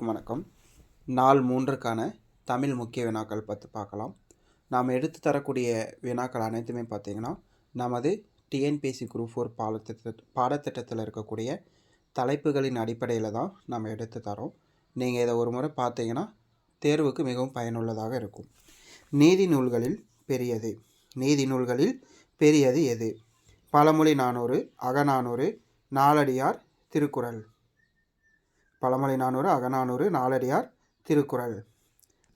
வணக்கம். நாள் 3க்கான தமிழ் முக்கிய வினாக்கள் பற்றி பார்க்கலாம். நாம் எடுத்து தரக்கூடிய வினாக்கள் அனைத்துமே பார்த்திங்கன்னா நமது டிஎன்பிஎஸ்சி குரூப் 4 பாடத்திட்டத்தில் இருக்கக்கூடிய தலைப்புகளின் அடிப்படையில் தான் நம்ம எடுத்து தரோம். நீங்கள் இதை ஒரு முறை பார்த்தீங்கன்னா தேர்வுக்கு மிகவும் பயனுள்ளதாக இருக்கும். நீதி நூல்களில் பெரியது. நீதி நூல்களில் பெரியது எது? பழமொழி 400, அகநானூறு, நாலடியார், திருக்குறள். பழமொழி 400, அகநானூறு, நாலடியார், திருக்குறள்.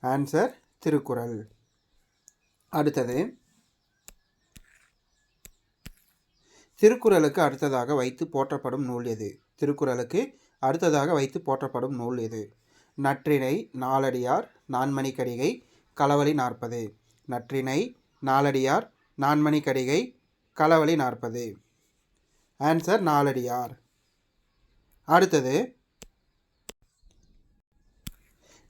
ஆன்சர் திருக்குறள். அடுத்தது, திருக்குறளுக்கு அடுத்ததாக வைத்து போற்றப்படும் நூல் எது? திருக்குறளுக்கு அடுத்ததாக வைத்து போற்றப்படும் நூல் எது? நற்றிணை, நாலடியார், நான்மணிக்கடிகை, களவழி 40. நற்றிணை, நாலடியார், நான்மணிக்கடிகை, களவழி 40. ஆன்சர் நாலடியார். அடுத்தது,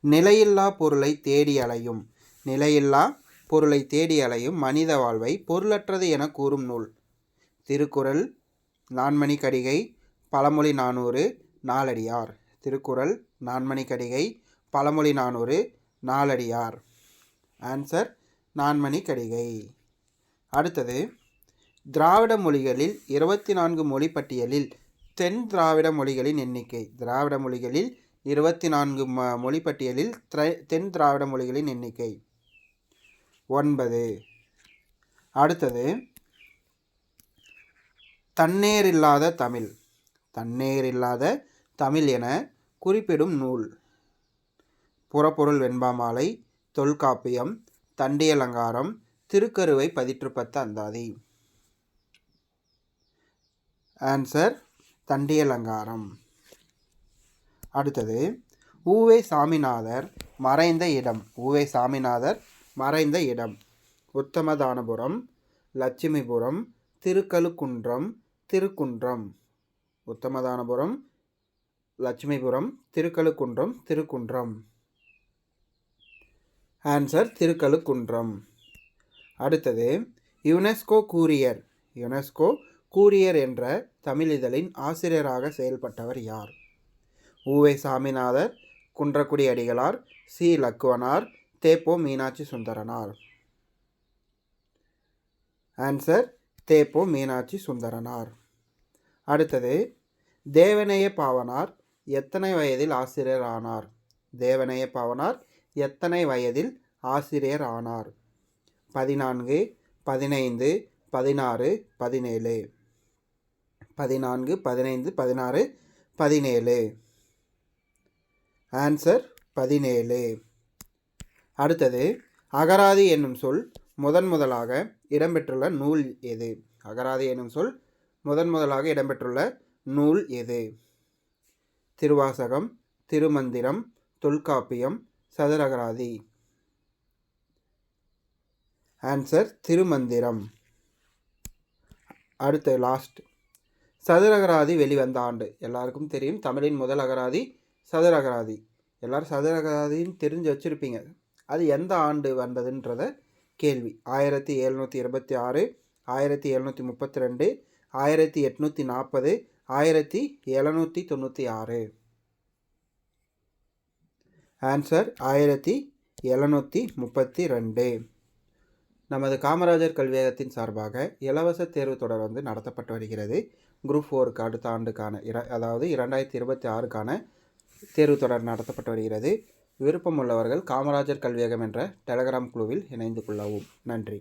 நிலையில்லா பொருளை தேடி அலையும். நிலையில்லா பொருளை தேடி அலையும் மனித வாழ்வை பொருளற்றது என கூறும் நூல். திருக்குறள், நான்மணிக்கடிகை, பழமொழி 400, நாலடியார். திருக்குறள், நான்மணிக்கடிகை, பழமொழி 400, நாலடியார். ஆன்சர் நான்மணிக்கடிகை. அடுத்தது, திராவிட மொழிகளில் 24 மொழி பட்டியலில் தென் திராவிட மொழிகளின் எண்ணிக்கை. திராவிட மொழிகளில் 24 மொழி பட்டியலில் தென் திராவிட மொழிகளின் எண்ணிக்கை 9. அடுத்தது, தன்னேரில்லாத தமிழ். தன்னேரில்லாத தமிழ் என குறிப்பிடும் நூல். புறப்பொருள் வெண்பாமாலை, தொல்காப்பியம், தண்டியலங்காரம், திருக்கருவை பதிற்றுப்பத்து அந்தாதி. ஆன்சர் தண்டியலங்காரம். அடுத்தது, உவே சாமிநாதர் மறைந்த இடம். உவே சாமிநாதர் மறைந்த இடம். உத்தமதானபுரம், லட்சுமிபுரம், திருக்கழுக்குன்றம், திருக்குன்றம். உத்தமதானபுரம், லட்சுமிபுரம், திருக்கழுக்குன்றம், திருக்குன்றம். ஆன்சர் திருக்கழுக்குன்றம். அடுத்தது, யுனெஸ்கோ கூரியர். யுனெஸ்கோ கூரியர் என்ற தமிழிதழின் ஆசிரியராக செயல்பட்டவர் யார்? உவே சாமிநாதர், குன்றக்குடி அடிகளார், சி. லக்குவனார், தேப்போ மீனாட்சி சுந்தரனார். ஆன்சர் தேப்போ மீனாட்சி சுந்தரனார். அடுத்தது, தேவநேய பாவாணர் எத்தனை வயதில் ஆசிரியர் ஆனார்? தேவநேய பாவாணர் எத்தனை வயதில் ஆசிரியர் ஆனார்? 14, 15, 16, 17. 14, 15, 16, 17. ஆன்சர் 17. அடுத்தது, அகராதி என்னும் சொல் முதலாக இடம்பெற்றுள்ள நூல் எது? அகராதி என்னும் சொல் முதலாக இடம்பெற்றுள்ள நூல் எது? திருவாசகம், திருமந்திரம், தொல்காப்பியம், சதுரகராதி. ஆன்சர் திருமந்திரம். அடுத்து லாஸ்ட், சதுரகராதி வெளிவந்த ஆண்டு. எல்லாருக்கும் தெரியும், தமிழின் முதல் அகராதி சதுரகராதி. எல்லோரும் சதுரகராதின்னு தெரிஞ்சு வச்சுருப்பீங்க. அது எந்த ஆண்டு வந்ததுன்றத கேள்வி. 1726, 1732, 1840, 1796. ஆன்சர் 1732. நமது காமராஜர் கல்வியகத்தின் சார்பாக இலவச தேர்வு தொடர் நடத்தப்பட்டு வருகிறது. குரூப் 4க்கு அடுத்த ஆண்டுக்கான அதாவது 2026க்கான தேர்வு தொடர் நடத்தப்பட்டு வருகிறது. விருப்பம் உள்ளவர்கள் காமராஜர் கல்வியகம் என்ற டெலகிராம் குழுவில் இணைந்து கொள்ளவும். நன்றி.